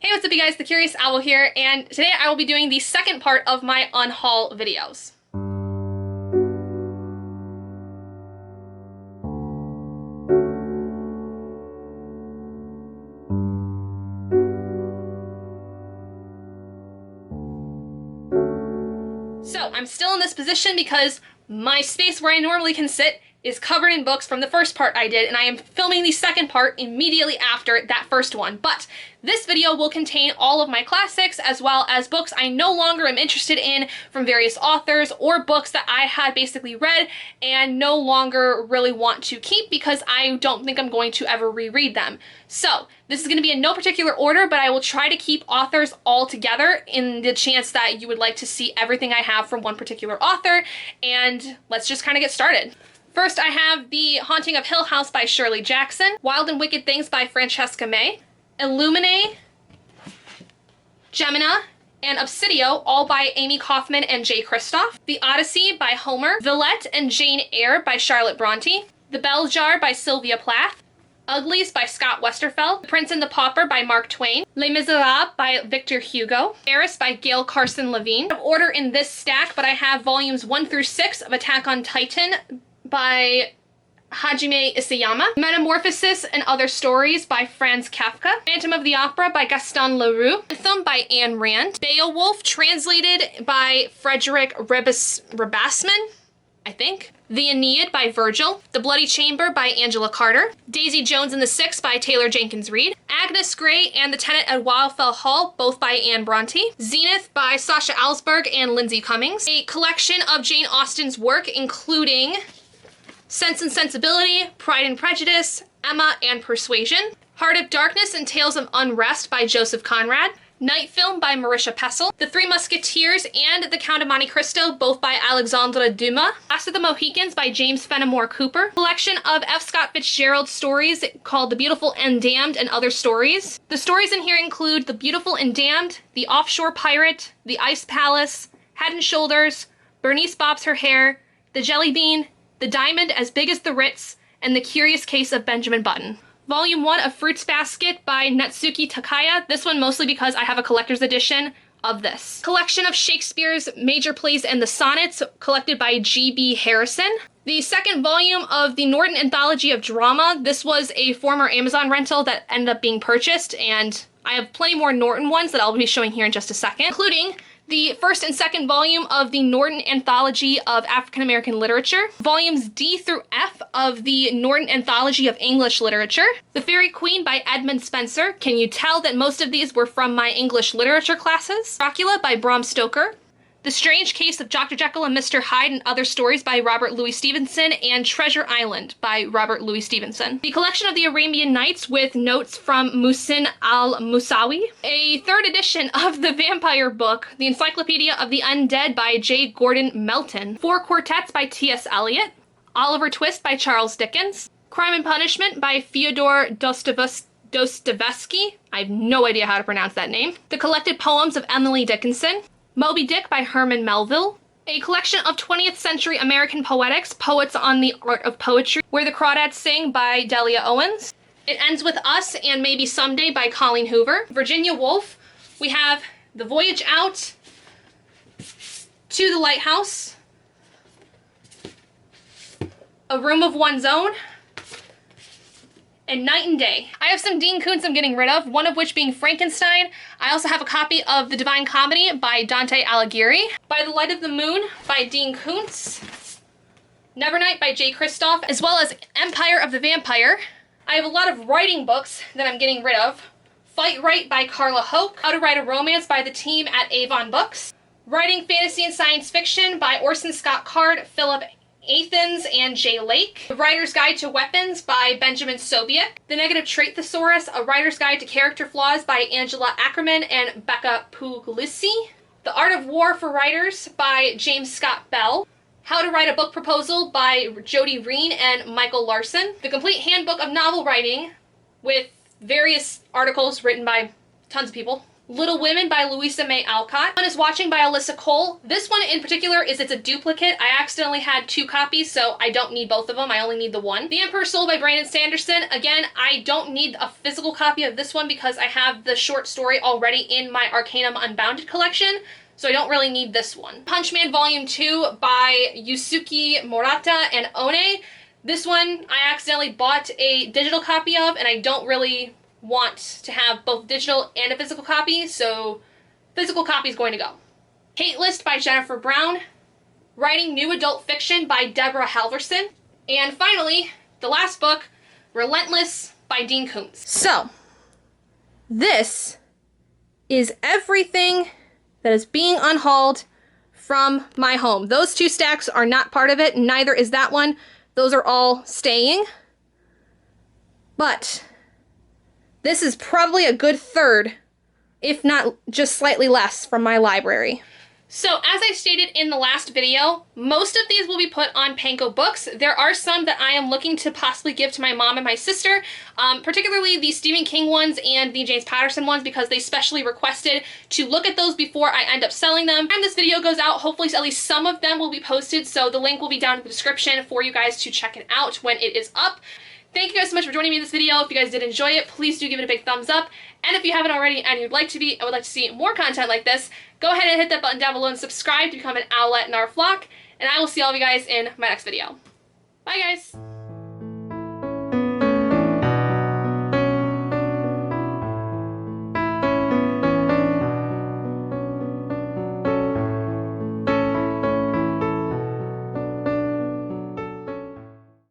Hey, what's up you guys, The Curious Owl here, and today I will be doing the second part of my unhaul videos. So, I'm still in this position because my space where I normally can sit is covered in books from the first part I did, and I am filming the second part immediately after that first one. But this video will contain all of my classics as well as books I no longer am interested in from various authors, or books that I had basically read and no longer really want to keep because I don't think I'm going to ever reread them. So this is going to be in no particular order, but I will try to keep authors all together in the chance that you would like to see everything I have from one particular author. And let's just kind of get started. First, I have The Haunting of Hill House by Shirley Jackson, Wild and Wicked Things by Francesca May, Illuminae, Gemina, and Obsidio, all by Amy Kaufman and Jay Kristoff, The Odyssey by Homer, Villette and Jane Eyre by Charlotte Bronte, The Bell Jar by Sylvia Plath, Uglies by Scott Westerfeld, The Prince and the Pauper by Mark Twain, Les Miserables by Victor Hugo, Eris by Gail Carson Levine. Out of order in this stack, but I have volumes 1 through 6 of Attack on Titan by Hajime Isayama, Metamorphosis and Other Stories by Franz Kafka, Phantom of the Opera by Gaston Leroux, Anthem by Ayn Rand, Beowulf translated by Frederick Rebasman, I think, The Aeneid by Virgil, The Bloody Chamber by Angela Carter, Daisy Jones and the Six by Taylor Jenkins Reid, Agnes Grey and The Tenant at Wildfell Hall, both by Anne Bronte, Zenith by Sasha Alsberg and Lindsay Cummings, a collection of Jane Austen's work including Sense and Sensibility, Pride and Prejudice, Emma and Persuasion, Heart of Darkness and Tales of Unrest by Joseph Conrad, Night Film by Marisha Pessl, The Three Musketeers and The Count of Monte Cristo, both by Alexandre Dumas, Last of the Mohicans by James Fenimore Cooper, collection of F. Scott Fitzgerald stories called The Beautiful and Damned and Other Stories. The stories in here include The Beautiful and Damned, The Offshore Pirate, The Ice Palace, Head and Shoulders, Bernice Bobs Her Hair, The Jelly Bean, The Diamond as Big as the Ritz, and The Curious Case of Benjamin Button. Volume 1 of Fruits Basket by Natsuki Takaya, this one mostly because I have a collector's edition of this. Collection of Shakespeare's major plays and the sonnets, collected by G.B. Harrison. The second volume of the Norton Anthology of Drama, this was a former Amazon rental that ended up being purchased, and I have plenty more Norton ones that I'll be showing here in just a second, including the first and second volume of the Norton Anthology of African American Literature, volumes D through F of the Norton Anthology of English Literature, The Fairy Queen by Edmund Spenser. Can you tell that most of these were from my English literature classes? Dracula by Bram Stoker, The Strange Case of Dr. Jekyll and Mr. Hyde and Other Stories by Robert Louis Stevenson, and Treasure Island by Robert Louis Stevenson. The collection of the Arabian Nights with notes from Muhsin al-Musawi. A third edition of the Vampire Book, The Encyclopedia of the Undead by J. Gordon Melton. 4 Quartets by T.S. Eliot. Oliver Twist by Charles Dickens. Crime and Punishment by Fyodor Dostoevsky. I have no idea how to pronounce that name. The Collected Poems of Emily Dickinson. Moby Dick by Herman Melville, a collection of 20th century American poetics, Poets on the Art of Poetry, Where the Crawdads Sing by Delia Owens. It Ends With Us and Maybe Someday by Colleen Hoover. Virginia Woolf. We have The Voyage Out, To the Lighthouse, A Room of One's Own, and Night and Day. I have some Dean Koontz I'm getting rid of, one of which being Frankenstein. I also have a copy of The Divine Comedy by Dante Alighieri, By the Light of the Moon by Dean Koontz, Nevernight by Jay Kristoff, as well as Empire of the Vampire. I have a lot of writing books that I'm getting rid of. Fight Right by Carla Hoke, How to Write a Romance by the team at Avon Books, Writing Fantasy and Science Fiction by Orson Scott Card, Philip Athens and Jay Lake, The Writer's Guide to Weapons by Benjamin Sobiek, The Negative Trait Thesaurus, A Writer's Guide to Character Flaws by Angela Ackerman and Becca Puglisi, The Art of War for Writers by James Scott Bell, How to Write a Book Proposal by Jody Reen and Michael Larson, The Complete Handbook of Novel Writing with various articles written by tons of people, Little Women by Louisa May Alcott. One is Watching by Alyssa Cole. This one in particular it's a duplicate. I accidentally had 2 copies, so I don't need both of them. I only need the one. The Emperor's Soul by Brandon Sanderson. Again, I don't need a physical copy of this one because I have the short story already in my Arcanum Unbounded collection, so I don't really need this one. Punch Man Volume 2 by Yusuke Murata and One. This one I accidentally bought a digital copy of, and I don't really want to have both digital and a physical copy, so physical copy is going to go. Hate List by Jennifer Brown. Writing New Adult Fiction by Deborah Halverson. And finally, the last book, Relentless by Dean Koontz. So, this is everything that is being unhauled from my home. Those 2 stacks are not part of it, neither is that one. Those are all staying. But this is probably a good third, if not just slightly less, from my library. So as I stated in the last video, most of these will be put on Panko Books. There are some that I am looking to possibly give to my mom and my sister, particularly the Stephen King ones and the James Patterson ones, because they specially requested to look at those before I end up selling them. When this video goes out, hopefully at least some of them will be posted, so the link will be down in the description for you guys to check it out when it is up. Thank you guys so much for joining me in this video. If you guys did enjoy it, please do give it a big thumbs up. And if you haven't already and you'd like to be, I would like to see more content like this, go ahead and hit that button down below and subscribe to become an owlet in our flock. And I will see all of you guys in my next video. Bye guys!